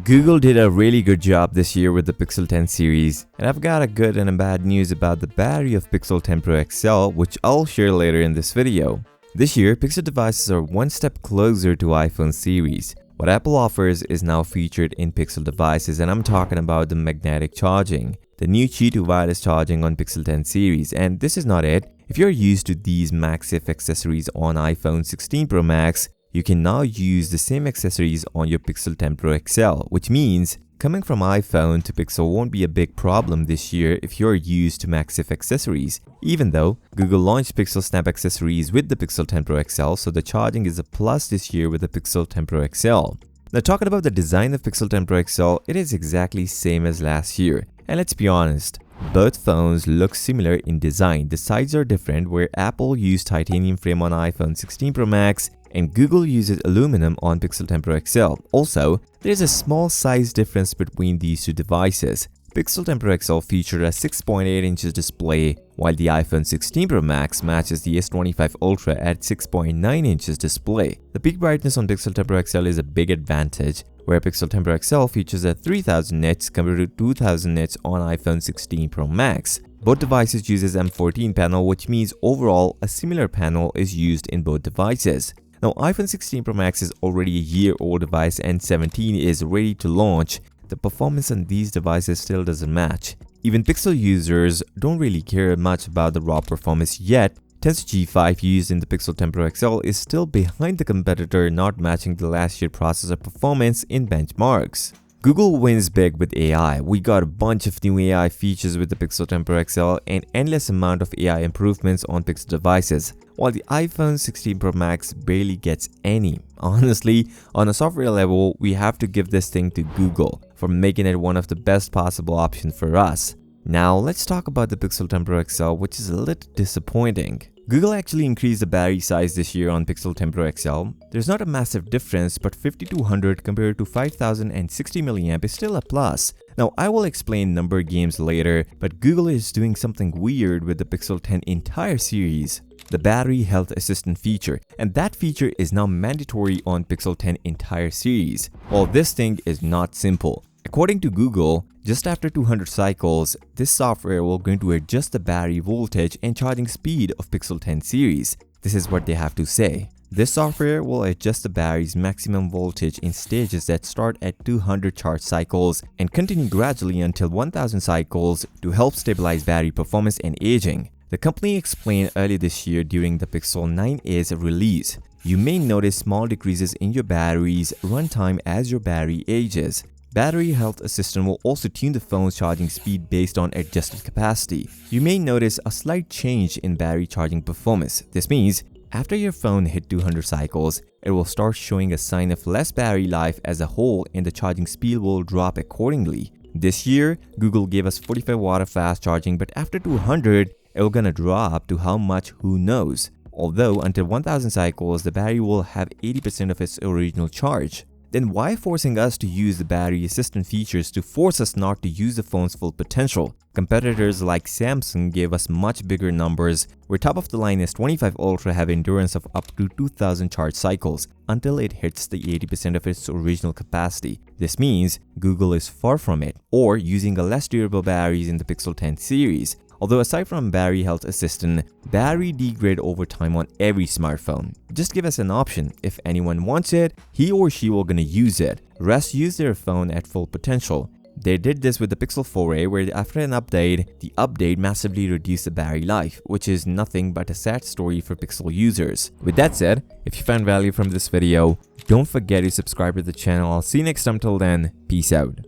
Google did a really good job this year with the Pixel 10 series, and I've got a good and a bad news about the battery of Pixel 10 Pro XL, which I'll share later in this video. This year, Pixel devices are one step closer to iPhone series. What Apple offers is now featured in Pixel devices, and I'm talking about the magnetic charging, the new Qi2 wireless charging on Pixel 10 series. And this is not it. If you're used to these MagSafe accessories on iPhone 16 Pro Max, you can now use the same accessories on your Pixel 10 Pro XL, which means coming from iPhone to Pixel won't be a big problem this year if you're used to MagSafe accessories, even though Google launched Pixel Snap accessories with the Pixel 10 Pro XL, so the charging is a plus this year with the Pixel 10 Pro XL. Now talking about the design of Pixel 10 Pro XL, it is exactly same as last year. And let's be honest, both phones look similar in design. The sides are different, where Apple used titanium frame on iPhone 16 Pro Max and Google uses aluminum on Pixel 10 Pro XL. Also, there is a small size difference between these two devices. Pixel 10 Pro XL featured a 6.8 inches display, while the iPhone 16 Pro Max matches the S25 Ultra at 6.9 inches display. The peak brightness on Pixel 10 Pro XL is a big advantage, where Pixel 10 Pro XL features a 3000 nits compared to 2000 nits on iPhone 16 Pro Max. Both devices uses M14 panel, which means overall a similar panel is used in both devices. Now iPhone 16 Pro Max is already a year-old device and 17 is ready to launch. The performance on these devices still doesn't match. Even Pixel users don't really care much about the raw performance yet. Tensor G5 used in the Pixel 10 Pro XL is still behind the competitor, not matching the last year processor performance in benchmarks. Google wins big with AI. We got a bunch of new AI features with the Pixel 10 Pro XL and endless amount of AI improvements on Pixel devices, while the iPhone 16 Pro Max barely gets any. Honestly, on a software level, we have to give this thing to Google for making it one of the best possible options for us. Now let's talk about the Pixel 10 Pro XL, which is a little disappointing. Google actually increased the battery size this year on Pixel 10 Pro XL. There's not a massive difference, but 5200 compared to 5060 mAh is still a plus. Now I will explain number games later, but Google is doing something weird with the Pixel 10 entire series, the battery health assistant feature, and that feature is now mandatory on Pixel 10 entire series. Well, this thing is not simple. According to Google, just after 200 cycles, this software will going to adjust the battery voltage and charging speed of Pixel 10 series. This is what they have to say. This software will adjust the battery's maximum voltage in stages that start at 200 charge cycles and continue gradually until 1000 cycles to help stabilize battery performance and aging. The company explained earlier this year during the Pixel 9a's release. You may notice small decreases in your battery's runtime as your battery ages. Battery Health Assistant will also tune the phone's charging speed based on adjusted capacity. You may notice a slight change in battery charging performance. This means after your phone hit 200 cycles, it will start showing a sign of less battery life as a whole, and the charging speed will drop accordingly. This year, Google gave us 45 watt of fast charging, but after 200, it will gonna drop to how much, who knows. Although until 1000 cycles, the battery will have 80% of its original charge. Then why forcing us to use the battery assistant features to force us not to use the phone's full potential? Competitors like Samsung gave us much bigger numbers, where top of the line S25 Ultra have endurance of up to 2000 charge cycles until it hits the 80% of its original capacity. This means Google is far from it, or using a less durable batteries in the Pixel 10 series. Although aside from Battery Health Assistant, battery degrade over time on every smartphone. Just give us an option. If anyone wants it, he or she will gonna use it. Rest use their phone at full potential. They did this with the Pixel 4a, where after an update, the update massively reduced the battery life, which is nothing but a sad story for Pixel users. With that said, if you found value from this video, don't forget to subscribe to the channel. I'll see you next time. Till then, peace out.